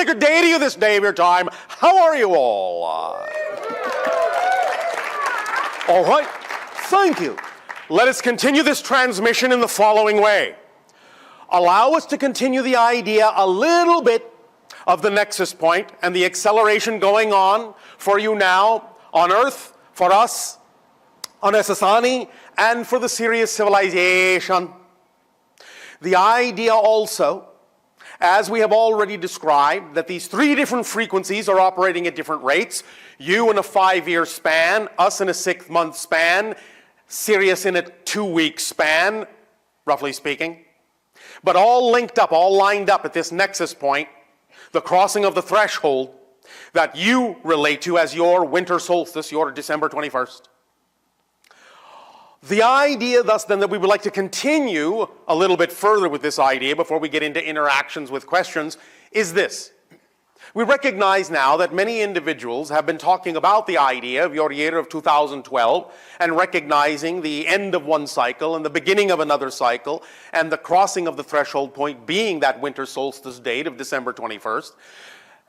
sacred deity of this day of your time, how are you all? All right, thank you. Let us continue this transmission in the following way. Allow us to continue the idea a little bit of the nexus point and the acceleration going on for you now on Earth, for us, on Esasani, and for the Sirius civilization. The idea also, as we have already described, that these 3 different frequencies are operating at different rates. You in a 5-year span, us in a 6-month span, Sirius in a 2-week span, roughly speaking. But all linked up, all lined up at this nexus point, the crossing of the threshold that you relate to as your winter solstice, your December 21st. The idea thus then that we would like to continue a little bit further with this idea before we get into interactions with questions is this. We recognize now that many individuals have been talking about the idea of your year of 2012 and recognizing the end of one cycle and the beginning of another cycle and the crossing of the threshold point being that winter solstice date of December 21st.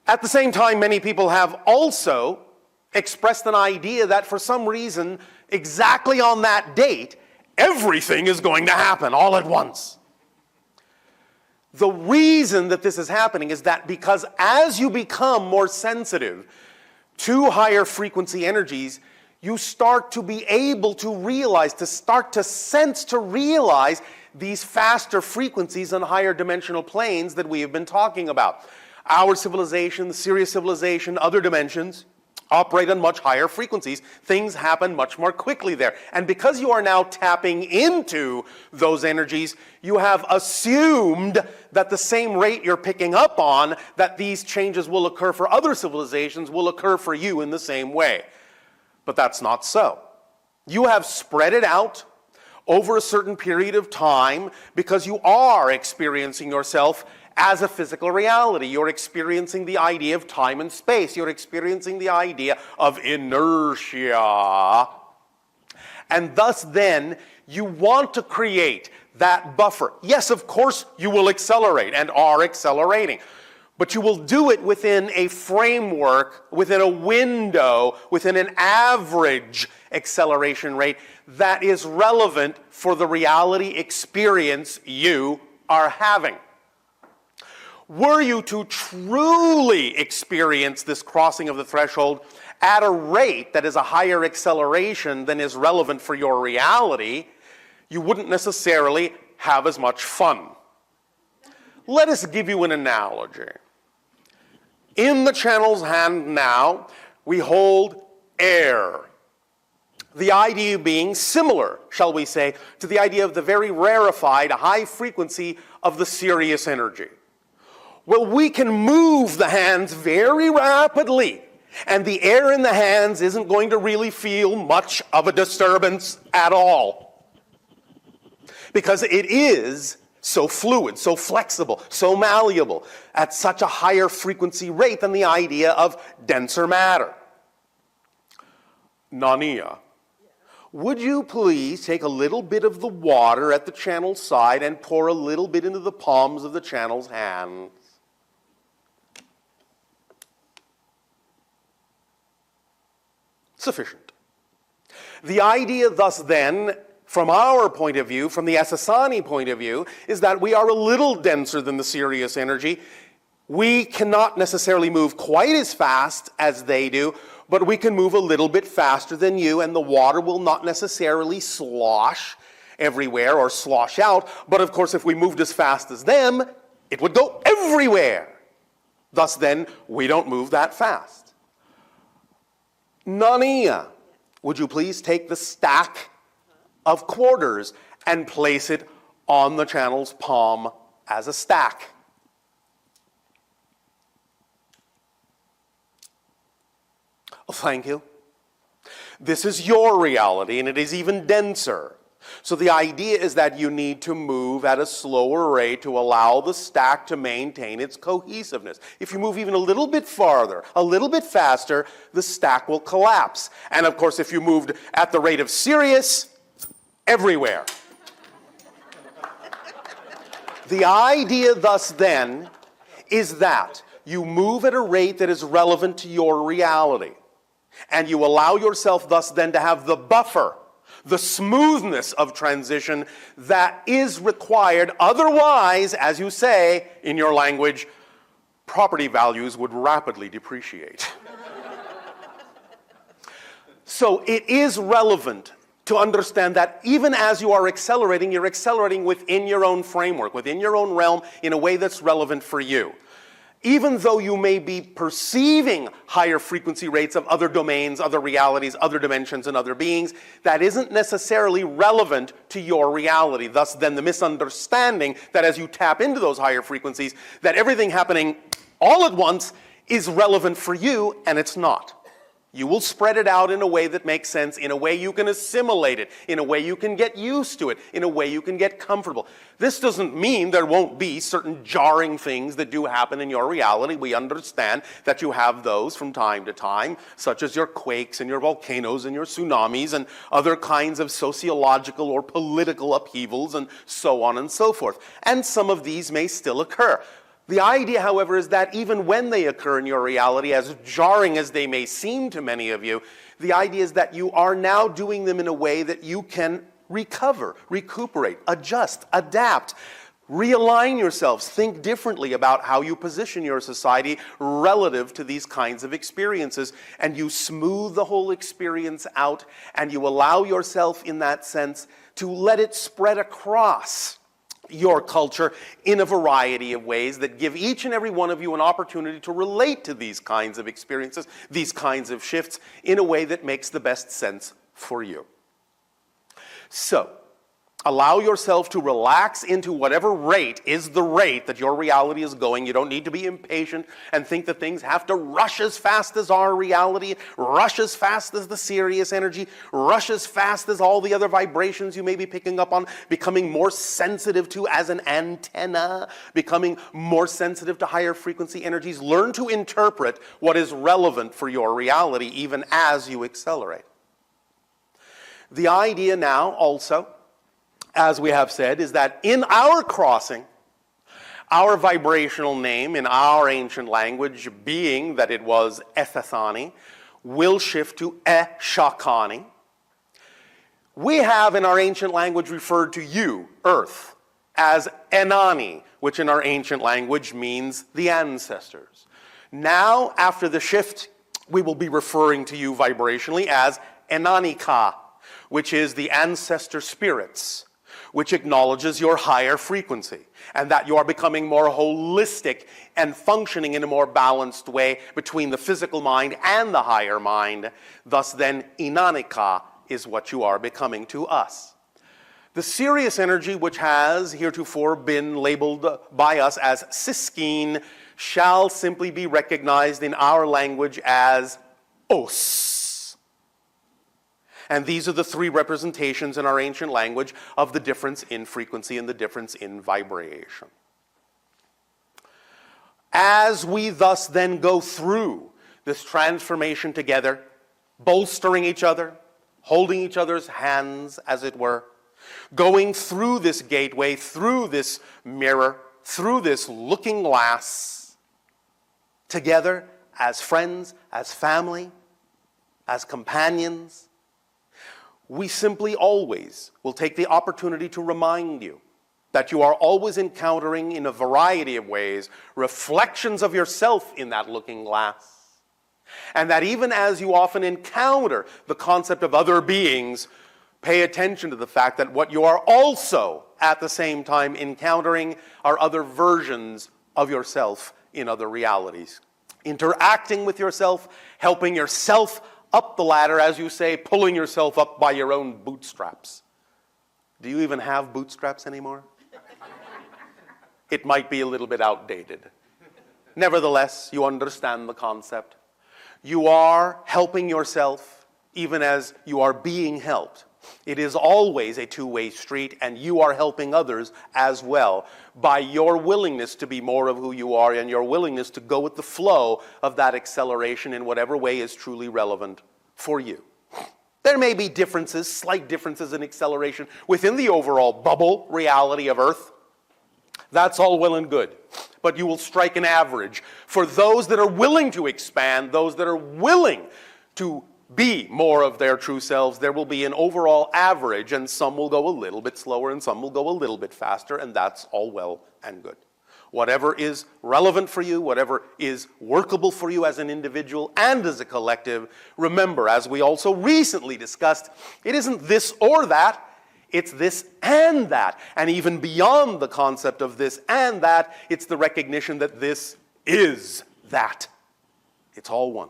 At the same time, many people have also expressed an idea that for some reason, exactly on that date, everything is going to happen all at once. The reason that this is happening is that because as you become more sensitive to higher frequency energies, you start to be able to realize, to start to sense, to realize these faster frequencies on higher dimensional planes that we have been talking about. Our civilization, the Sirius civilization, other dimensions, operate on much higher frequencies. Things happen much more quickly there. And because you are now tapping into those energies, you have assumed that the same rate you're picking up on, that these changes will occur for other civilizations, will occur for you in the same way. But that's not so. You have spread it out over a certain period of time because you are experiencing yourself as a physical reality. You're experiencing the idea of time and space. You're experiencing the idea of inertia. And thus then, you want to create that buffer. Yes, of course, you will accelerate and are accelerating. But you will do it within a framework, within a window, within an average acceleration rate that is relevant for the reality experience you are having. Were you to truly experience this crossing of the threshold at a rate that is a higher acceleration than is relevant for your reality, you wouldn't necessarily have as much fun. Let us give you an analogy. In the channel's hand now, we hold air. The idea being similar, shall we say, to the idea of the very rarefied high frequency of the Sirius energy. Well, we can move the hands very rapidly, and the air in the hands isn't going to really feel much of a disturbance at all. Because it is so fluid, so flexible, so malleable, at such a higher frequency rate than the idea of denser matter. Nania, would you please take a little bit of the water at the channel side and pour a little bit into the palms of the channel's hands? Sufficient. The idea thus then, from our point of view, from the Esasani point of view, is that we are a little denser than the Sirius energy. We cannot necessarily move quite as fast as they do, but we can move a little bit faster than you, and the water will not necessarily slosh everywhere or slosh out. But of course, if we moved as fast as them, it would go everywhere. Thus then, we don't move that fast. Nania, would you please take the stack of quarters and place it on the channel's palm as a stack? Oh, thank you. This is your reality, and it is even denser. So the idea is that you need to move at a slower rate to allow the stack to maintain its cohesiveness. If you move even a little bit farther, a little bit faster, the stack will collapse. And of course, if you moved at the rate of Sirius, everywhere. The idea thus then is that you move at a rate that is relevant to your reality. And you allow yourself thus then to have the buffer, the smoothness of transition that is required. Otherwise, as you say in your language, property values would rapidly depreciate. So it is relevant to understand that even as you are accelerating, you're accelerating within your own framework, within your own realm, in a way that's relevant for you. Even though you may be perceiving higher frequency rates of other domains, other realities, other dimensions, and other beings, that isn't necessarily relevant to your reality. Thus, then, the misunderstanding that as you tap into those higher frequencies, that everything happening all at once is relevant for you, and it's not. You will spread it out in a way that makes sense, in a way you can assimilate it, in a way you can get used to it, in a way you can get comfortable. This doesn't mean there won't be certain jarring things that do happen in your reality. We understand that you have those from time to time, such as your quakes and your volcanoes and your tsunamis and other kinds of sociological or political upheavals and so on and so forth. And some of these may still occur. The idea, however, is that even when they occur in your reality, as jarring as they may seem to many of you, the idea is that you are now doing them in a way that you can recover, recuperate, adjust, adapt, realign yourselves, think differently about how you position your society relative to these kinds of experiences, and you smooth the whole experience out, and you allow yourself, in that sense, to let it spread across your culture in a variety of ways that give each and every one of you an opportunity to relate to these kinds of experiences, these kinds of shifts, in a way that makes the best sense for you. So, allow yourself to relax into whatever rate is the rate that your reality is going. You don't need to be impatient and think that things have to rush as fast as our reality, rush as fast as the serious energy, rush as fast as all the other vibrations you may be picking up on, becoming more sensitive to as an antenna, becoming more sensitive to higher frequency energies. Learn to interpret what is relevant for your reality even as you accelerate. The idea now also, as we have said, is that in our crossing, our vibrational name in our ancient language, being that it was Esasani, will shift to Esasani. We have in our ancient language referred to you, Earth, as Enani, which in our ancient language means the ancestors. Now, after the shift, we will be referring to you vibrationally as Enanika, which is the ancestor spirits, which acknowledges your higher frequency, and that you are becoming more holistic and functioning in a more balanced way between the physical mind and the higher mind. Thus then, Inanika is what you are becoming to us. The serious energy, which has heretofore been labeled by us as Siskine, shall simply be recognized in our language as Os. And these are the three representations in our ancient language of the difference in frequency and the difference in vibration. As we thus then go through this transformation together, bolstering each other, holding each other's hands, as it were, going through this gateway, through this mirror, through this looking glass, together as friends, as family, as companions, we simply always will take the opportunity to remind you that you are always encountering in a variety of ways reflections of yourself in that looking glass. And that even as you often encounter the concept of other beings, pay attention to the fact that what you are also at the same time encountering are other versions of yourself in other realities. Interacting with yourself, helping yourself up the ladder, as you say, pulling yourself up by your own bootstraps. Do you even have bootstraps anymore? It might be a little bit outdated. Nevertheless, you understand the concept. You are helping yourself even as you are being helped. It is always a two-way street, and you are helping others as well by your willingness to be more of who you are and your willingness to go with the flow of that acceleration in whatever way is truly relevant for you. There may be differences, slight differences in acceleration within the overall bubble reality of Earth. That's all well and good. but you will strike an average. For those that are willing to expand, those that are willing to be more of their true selves, there will be an overall average, and some will go a little bit slower and some will go a little bit faster, and that's all well and good. Whatever is relevant for you, whatever is workable for you as an individual and as a collective, remember, as we also recently discussed, it isn't this or that, it's this and that. And even beyond the concept of this and that, it's the recognition that this is that. It's all one,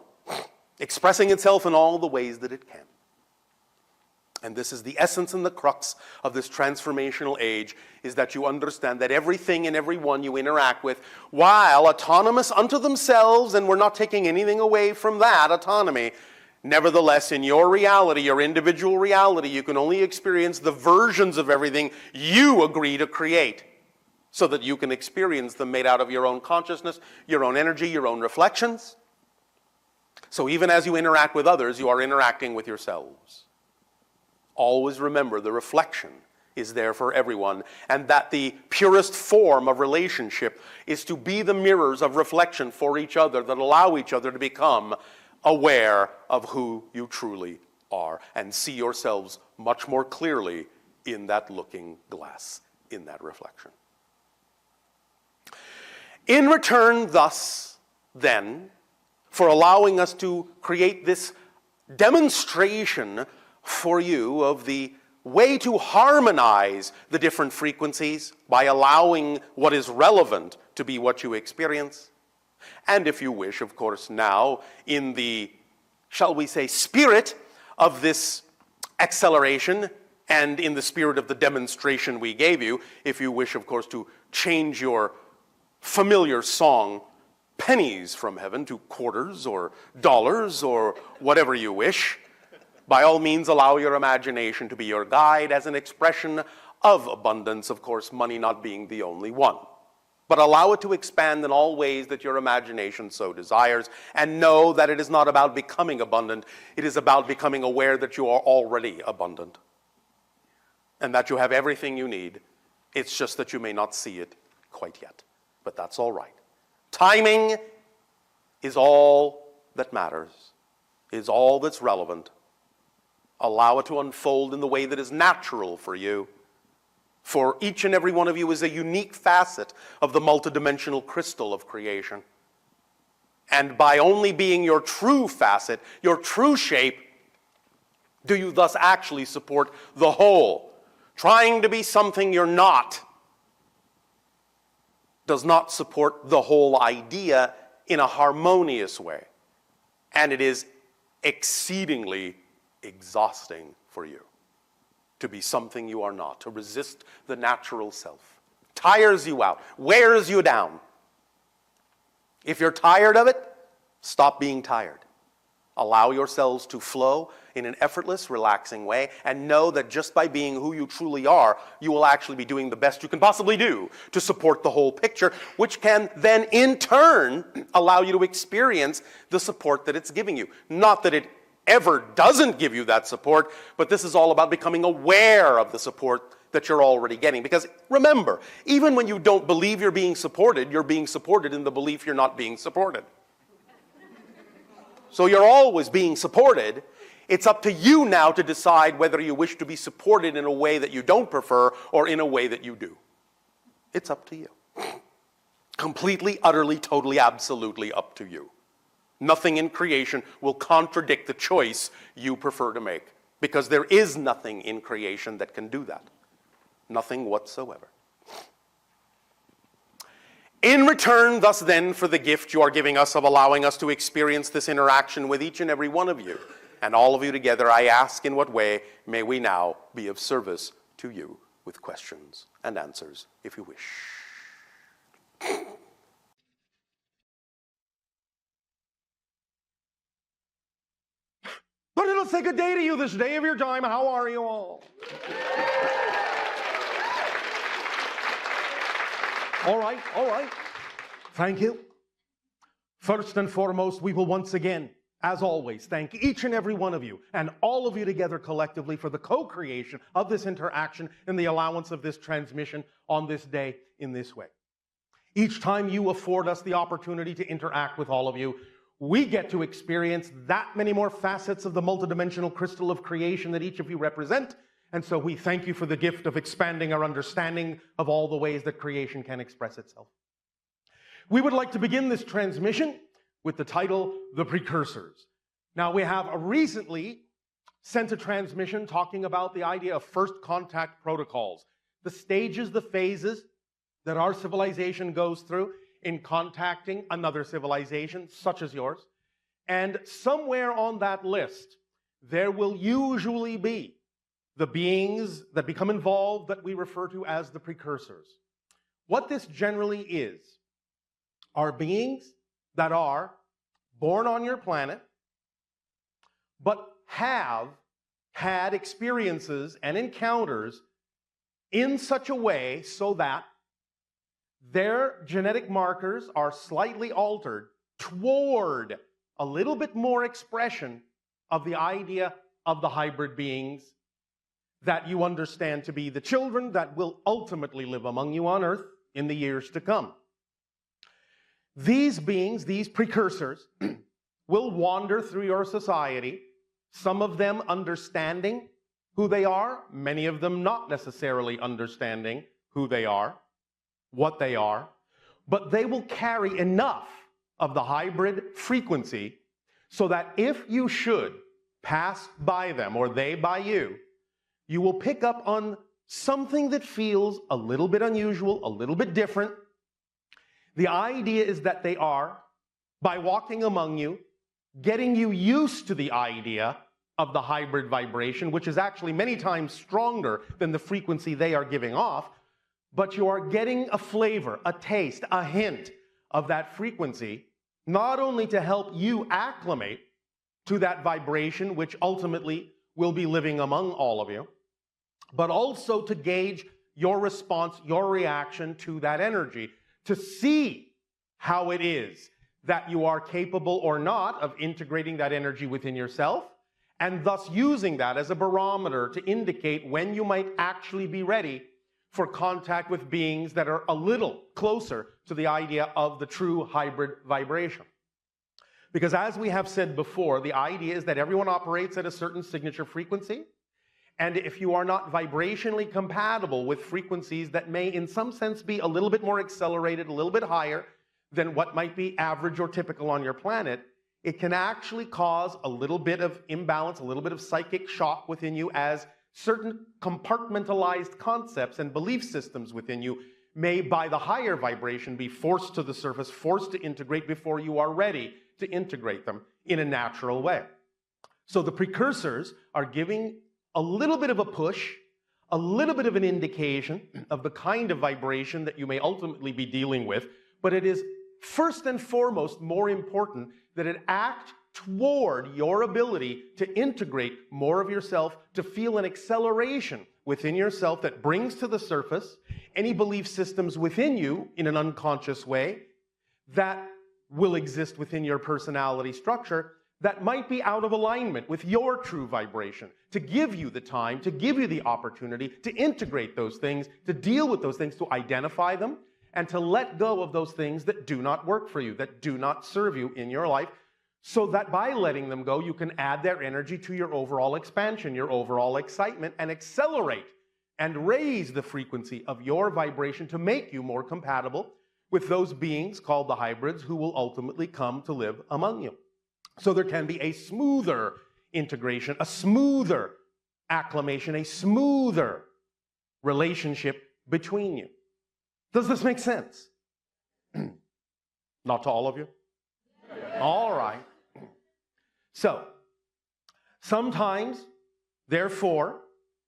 expressing itself in all the ways that it can. And this is the essence and the crux of this transformational age, is that you understand that everything and everyone you interact with, while autonomous unto themselves, and we're not taking anything away from that autonomy, nevertheless, in your reality, your individual reality, you can only experience the versions of everything you agree to create, so that you can experience them made out of your own consciousness, your own energy, your own reflections. So even as you interact with others, you are interacting with yourselves. Always remember the reflection is there for everyone, and that the purest form of relationship is to be the mirrors of reflection for each other that allow each other to become aware of who you truly are and see yourselves much more clearly in that looking glass, in that reflection. In return, thus, then, for allowing us to create this demonstration for you of the way to harmonize the different frequencies by allowing what is relevant to be what you experience. And if you wish, of course, now in the, shall we say, spirit of this acceleration and in the spirit of the demonstration we gave you, if you wish, of course, to change your familiar song, pennies from heaven, to quarters or dollars or whatever you wish, by all means, allow your imagination to be your guide as an expression of abundance, of course, money not being the only one. But allow it to expand in all ways that your imagination so desires, and know that it is not about becoming abundant, it is about becoming aware that you are already abundant, and that you have everything you need. It's just that you may not see it quite yet, but that's all right. Timing is all that matters, is all that's relevant. Allow it to unfold in the way that is natural for you. For each and every one of you is a unique facet of the multidimensional crystal of creation. And by only being your true facet, your true shape, do you thus actually support the whole. Trying to be something you're not does not support the whole idea in a harmonious way. And it is exceedingly exhausting for you to be something you are not, to resist the natural self. Tires you out, wears you down. If you're tired of it, stop being tired. Allow yourselves to flow in an effortless, relaxing way, and know that just by being who you truly are, you will actually be doing the best you can possibly do to support the whole picture, which can then in turn allow you to experience the support that it's giving you. Not that it ever doesn't give you that support, but this is all about becoming aware of the support that you're already getting. Because remember, even when you don't believe you're being supported in the belief you're not being supported. So you're always being supported. It's up to you now to decide whether you wish to be supported in a way that you don't prefer or in a way that you do. It's up to you. Completely, utterly, totally, absolutely up to you. Nothing in creation will contradict the choice you prefer to make, because there is nothing in creation that can do that. Nothing whatsoever. In return, thus then, for the gift you are giving us of allowing us to experience this interaction with each and every one of you, and all of you together, I ask, in what way may we now be of service to you with questions and answers, if you wish. But it'll say good day to you this day of your time. How are you all? All right. Thank you. First and foremost, we will once again, as always, thank each and every one of you and all of you together collectively for the co-creation of this interaction and the allowance of this transmission on this day in this way. Each time you afford us the opportunity to interact with all of you, we get to experience that many more facets of the multidimensional crystal of creation that each of you represent. And so we thank you for the gift of expanding our understanding of all the ways that creation can express itself. We would like to begin this transmission with the title, The Precursors. Now, we have recently sent a transmission talking about the idea of first contact protocols, the stages, the phases that our civilization goes through in contacting another civilization, such as yours. And somewhere on that list, there will usually be the beings that become involved that we refer to as the precursors. What this generally is are beings that are born on your planet, but have had experiences and encounters in such a way so that their genetic markers are slightly altered toward a little bit more expression of the idea of the hybrid beings that you understand to be the children that will ultimately live among you on Earth in the years to come. These beings, these precursors, will wander through your society, some of them understanding who they are, many of them not necessarily understanding who they are, what they are, but they will carry enough of the hybrid frequency so that if you should pass by them or they by you, you will pick up on something that feels a little bit unusual, a little bit different. The idea is that they are, by walking among you, getting you used to the idea of the hybrid vibration, which is actually many times stronger than the frequency they are giving off, but you are getting a flavor, a taste, a hint of that frequency, not only to help you acclimate to that vibration, which ultimately will be living among all of you, but also to gauge your response, your reaction to that energy, to see how it is that you are capable or not of integrating that energy within yourself, and thus using that as a barometer to indicate when you might actually be ready for contact with beings that are a little closer to the idea of the true hybrid vibration. Because as we have said before, the idea is that everyone operates at a certain signature frequency, and if you are not vibrationally compatible with frequencies that may in some sense be a little bit more accelerated, a little bit higher than what might be average or typical on your planet, it can actually cause a little bit of imbalance, a little bit of psychic shock within you, as certain compartmentalized concepts and belief systems within you may, by the higher vibration, be forced to the surface, forced to integrate before you are ready to integrate them in a natural way. So the precursors are giving a little bit of a push, a little bit of an indication of the kind of vibration that you may ultimately be dealing with, but it is first and foremost more important that it act toward your ability to integrate more of yourself, to feel an acceleration within yourself that brings to the surface any belief systems within you in an unconscious way that will exist within your personality structure that might be out of alignment with your true vibration, to give you the time, to give you the opportunity to integrate those things, to deal with those things, to identify them, and to let go of those things that do not work for you, that do not serve you in your life, so that by letting them go, you can add their energy to your overall expansion, your overall excitement, and accelerate and raise the frequency of your vibration to make you more compatible with those beings called the hybrids who will ultimately come to live among you. So there can be a smoother integration, a smoother acclimation, a smoother relationship between you. Does this make sense? Not to all of you? All right. So, sometimes, therefore,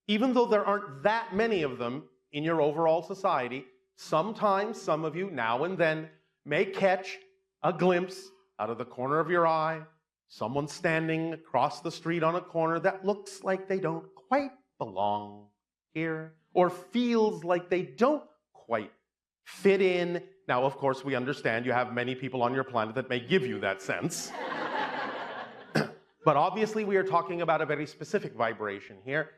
even though there aren't that many of them in your overall society, sometimes some of you, now and then, may catch a glimpse out of the corner of your eye, someone standing across the street on a corner that looks like they don't quite belong here, or feels like they don't quite fit in. Now, of course, we understand you have many people on your planet that may give you that sense. But obviously, we are talking about a very specific vibration here.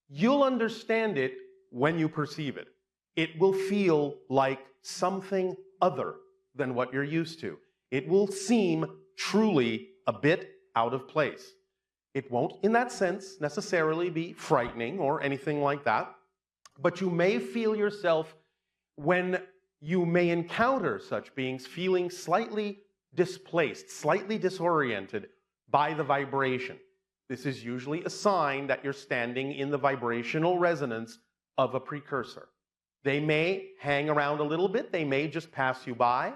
You'll understand it when you perceive it. It will feel like something other than what you're used to. It will seem truly a bit out of place. It won't, in that sense, necessarily be frightening or anything like that, but you may feel yourself, when you may encounter such beings, feeling slightly displaced, slightly disoriented by the vibration. This is usually a sign that you're standing in the vibrational resonance of a precursor. They may hang around a little bit, they may just pass you by.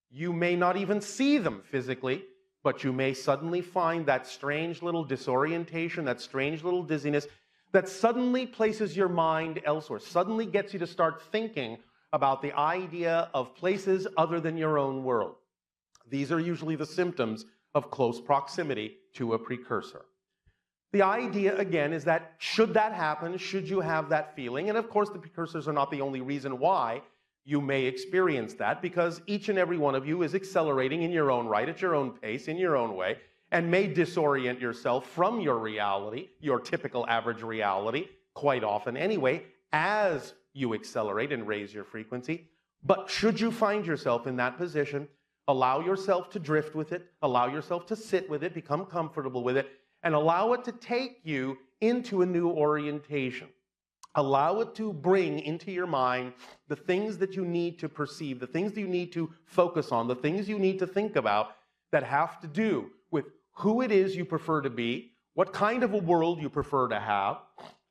You may not even see them physically, but you may suddenly find that strange little disorientation, that strange little dizziness that suddenly places your mind elsewhere, suddenly gets you to start thinking about the idea of places other than your own world. These are usually the symptoms of close proximity to a precursor. The idea, again, is that should that happen, should you have that feeling, and of course the precursors are not the only reason why you may experience that, because each and every one of you is accelerating in your own right, at your own pace, in your own way, and may disorient yourself from your reality, your typical average reality, quite often anyway, as you accelerate and raise your frequency. But should you find yourself in that position, allow yourself to drift with it, allow yourself to sit with it, become comfortable with it, and allow it to take you into a new orientation. Allow it to bring into your mind the things that you need to perceive, the things that you need to focus on, the things you need to think about that have to do with who it is you prefer to be, what kind of a world you prefer to have,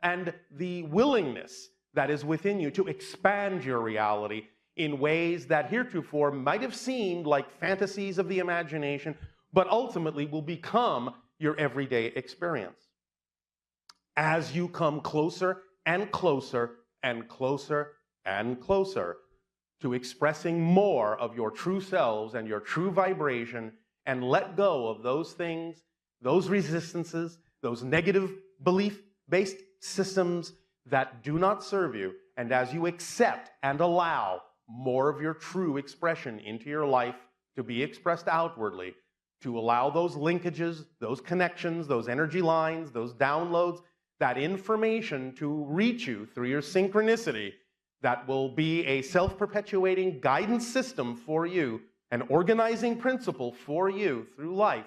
and the willingness that is within you to expand your reality in ways that heretofore might have seemed like fantasies of the imagination, but ultimately will become your everyday experience. As you come closer and closer and closer and closer to expressing more of your true selves and your true vibration, and let go of those things, those resistances, those negative belief-based systems that do not serve you, and as you accept and allow more of your true expression into your life to be expressed outwardly, to allow those linkages, those connections, those energy lines, those downloads, that information to reach you through your synchronicity, that will be a self-perpetuating guidance system for you, an organizing principle for you through life,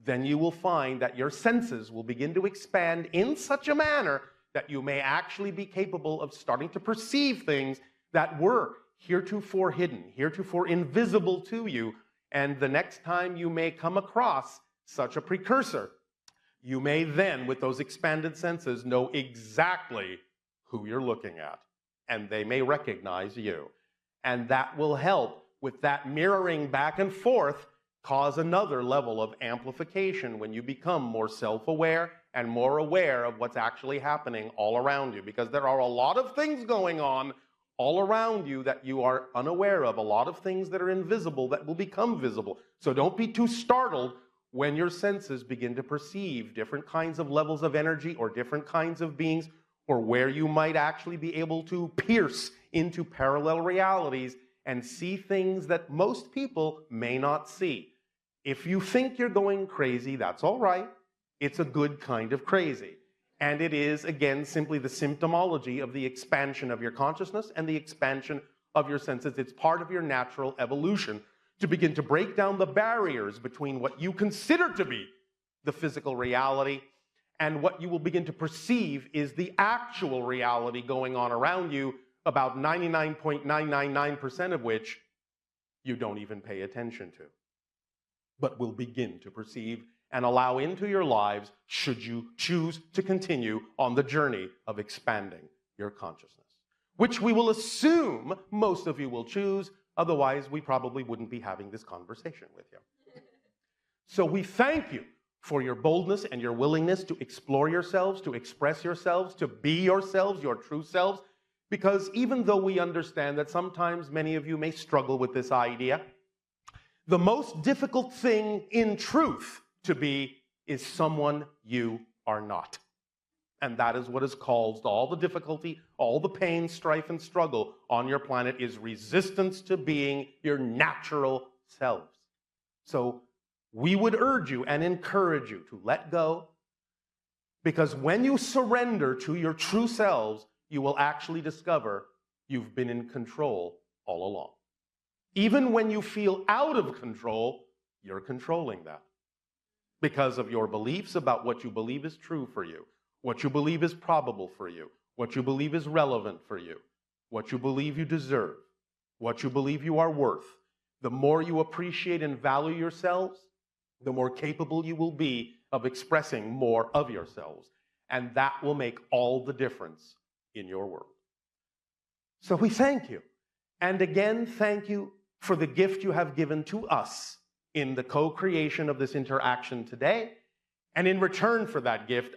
then you will find that your senses will begin to expand in such a manner that you may actually be capable of starting to perceive things that were heretofore hidden, heretofore invisible to you. And the next time you may come across such a precursor, you may then, with those expanded senses, know exactly who you're looking at, and they may recognize you. And that will help with that mirroring back and forth cause another level of amplification when you become more self-aware and more aware of what's actually happening all around you, because there are a lot of things going on all around you that you are unaware of, a lot of things that are invisible that will become visible. So don't be too startled when your senses begin to perceive different kinds of levels of energy or different kinds of beings, or where you might actually be able to pierce into parallel realities and see things that most people may not see. If you think you're going crazy, that's all right. It's a good kind of crazy. And it is, again, simply the symptomology of the expansion of your consciousness and the expansion of your senses. It's part of your natural evolution to begin to break down the barriers between what you consider to be the physical reality and what you will begin to perceive is the actual reality going on around you, about 99.999% of which you don't even pay attention to, but will begin to perceive and allow into your lives should you choose to continue on the journey of expanding your consciousness, which we will assume most of you will choose. Otherwise, we probably wouldn't be having this conversation with you. So we thank you for your boldness and your willingness to explore yourselves, to express yourselves, to be yourselves, your true selves, because even though we understand that sometimes many of you may struggle with this idea, the most difficult thing in truth to be is someone you are not. And that is what has caused all the difficulty, all the pain, strife, and struggle on your planet, is resistance to being your natural selves. So we would urge you and encourage you to let go, because when you surrender to your true selves, you will actually discover you've been in control all along. Even when you feel out of control, you're controlling that. Because of your beliefs about what you believe is true for you, what you believe is probable for you, what you believe is relevant for you, what you believe you deserve, what you believe you are worth. The more you appreciate and value yourselves, the more capable you will be of expressing more of yourselves. And that will make all the difference in your world. So we thank you. And again, thank you for the gift you have given to us in the co-creation of this interaction today. And in return for that gift,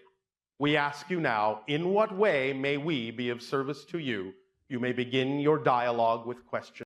we ask you now, in what way may we be of service to you? You may begin your dialogue with questions.